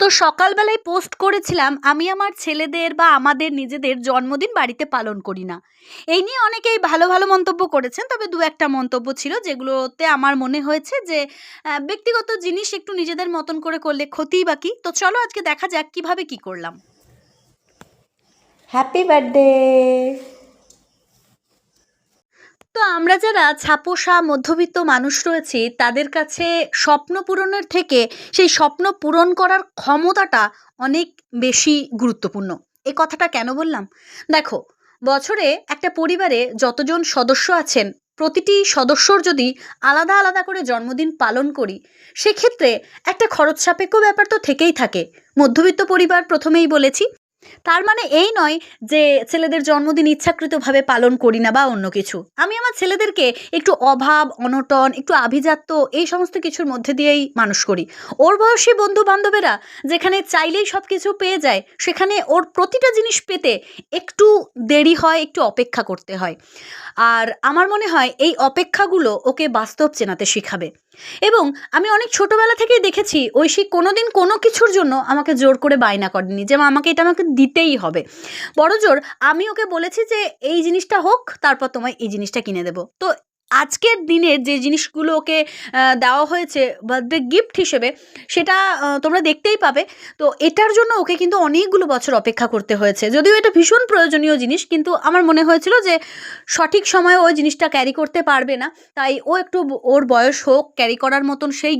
তো সকালবেলায় পোস্ট করেছিলাম আমি আমার ছেলেদের বা আমাদের নিজেদের জন্মদিন বাড়িতে পালন করি না। এই নিয়ে অনেকেই ভালো ভালো মন্তব্য করেছেন, তবে দু একটা মন্তব্য ছিল যেগুলোতে আমার মনে হয়েছে যে ব্যক্তিগত জিনিস একটু নিজেদের মতন করে করলে ক্ষতিই বা কি। তো চলো আজকে দেখা যাক কিভাবে কি করলাম। Happy birthday. তো আমরা যারা ছাপোষা মধ্যবিত্ত মানুষ রয়েছি তাদের কাছে স্বপ্ন পূরণের থেকে সেই স্বপ্ন পূরণ করার ক্ষমতাটা অনেক বেশি গুরুত্বপূর্ণ। এই কথাটা কেন বললাম? দেখো, বছরে একটা পরিবারে যতজন সদস্য আছেন প্রতিটি সদস্যর যদি আলাদা আলাদা করে জন্মদিন পালন করি, সেক্ষেত্রে একটা খরচ সাপেক্ষ ব্যাপার তো থেকেই থাকে। মধ্যবিত্ত পরিবার প্রথমেই বলেছি, তার মানে এই নয় যে ছেলেদের জন্মদিন ইচ্ছাকৃতভাবে পালন করি না বা অন্য কিছু। আমি আমার ছেলেদেরকে একটু অভাব অনটন, একটু আভিজাত্য, এই সমস্ত কিছুর মধ্যে দিয়েই মানুষ করি। ওর বয়সী বন্ধু বান্ধবেরা যেখানে চাইলেই সব কিছু পেয়ে যায়, সেখানে ওর প্রতিটা জিনিস পেতে একটু দেরি হয়, একটু অপেক্ষা করতে হয়। আর আমার মনে হয় এই অপেক্ষাগুলো ওকে বাস্তব চেনাতে শিখাবে। এবং আমি অনেক ছোটবেলা থেকেই দেখেছি ঐশী কোনোদিন কোনো কিছুর জন্য আমাকে জোর করে বায়না করেনি যে আমাকে এটা আমাকে দিতেই হবে। বড়জোর আমি ওকে বলেছি যে এই জিনিসটা হোক, তারপর তোমায় এই জিনিসটা কিনে দেবো। তো আজকের দিনের যে জিনিসগুলো ওকে দেওয়া হয়েছে বার্থডে গিফট হিসেবে, সেটা তোমরা দেখতেই পাবে। তো এটার জন্য ওকে কিন্তু অনেকগুলো বছর অপেক্ষা করতে হয়েছে, যদিও এটা ভীষণ প্রয়োজনীয় জিনিস, কিন্তু আমার মনে হয়েছিল যে সঠিক সময়ে ওই জিনিসটা ক্যারি করতে পারবে না। তাই ও একটু ওর বয়স হোক, ক্যারি করার মতন সেই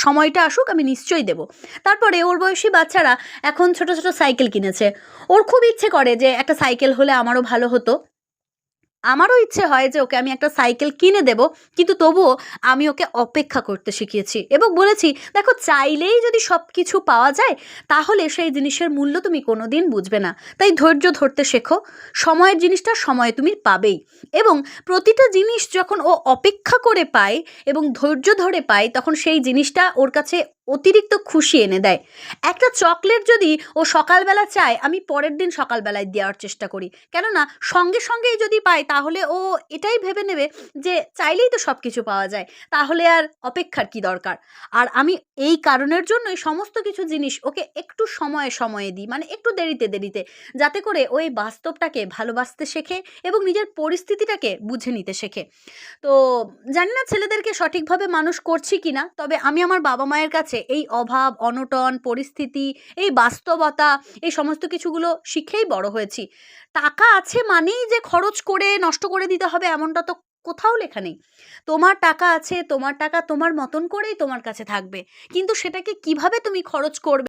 সময়টা আসুক, আমি নিশ্চয়ই দেবো। তারপরে ওর বয়সী বাচ্চারা এখন ছোট ছোট সাইকেল কিনেছে। ওর খুব ইচ্ছে করে যে একটা সাইকেল হলে আমারও ভালো হতো। আমারও ইচ্ছে হয় যে ওকে আমি একটা সাইকেল কিনে দেব, কিন্তু তবুও আমি ওকে অপেক্ষা করতে শিখিয়েছি এবং বলেছি, দেখো চাইলেই যদি সব কিছু পাওয়া যায় তাহলে সেই জিনিসের মূল্য তুমি কোনো দিন বুঝবে না। তাই ধৈর্য ধরতে শেখো, সময়ের জিনিসটা সময়ে তুমি পাবেই। এবং প্রতিটা জিনিস যখন ও অপেক্ষা করে পায় এবং ধৈর্য ধরে পায়, তখন সেই জিনিসটা ওর কাছে অতিরিক্ত খুশি এনে দেয়। একটা চকলেট যদি ও সকালবেলা চায়, আমি পরের দিন সকালবেলায় দেওয়ার চেষ্টা করি। কেননা সঙ্গে সঙ্গেই যদি পায় তাহলে ও এটাই ভেবে নেবে যে চাইলেই তো সব কিছু পাওয়া যায়, তাহলে আর অপেক্ষার কি দরকার। আর আমি এই কারণের জন্যই সমস্ত কিছু জিনিস ওকে একটু সময়ে সময়ে দিই, মানে একটু দেরিতে দেরিতে, যাতে করে ওই বাস্তবটাকে ভালোবাসতে শেখে এবং নিজের পরিস্থিতিটাকে বুঝে নিতে শেখে। তো জানি না ছেলেদেরকে সঠিকভাবে মানুষ করছি কিনা, তবে আমি আমার বাবা মায়ের কাছে এই অভাব অনটন পরিস্থিতি, এই বাস্তবতা, এই সমস্ত কিছুগুলো শিখেই বড় হয়েছি। টাকা আছে মানেই যে খরচ করে নষ্ট করে দিতে হবে এমনটা তো কোথাও লেখা নেই। তোমার টাকা আছে, তোমার টাকা তোমার মতন করেই তোমার কাছে থাকবে, কিন্তু সেটাকে কিভাবে তুমি খরচ করবে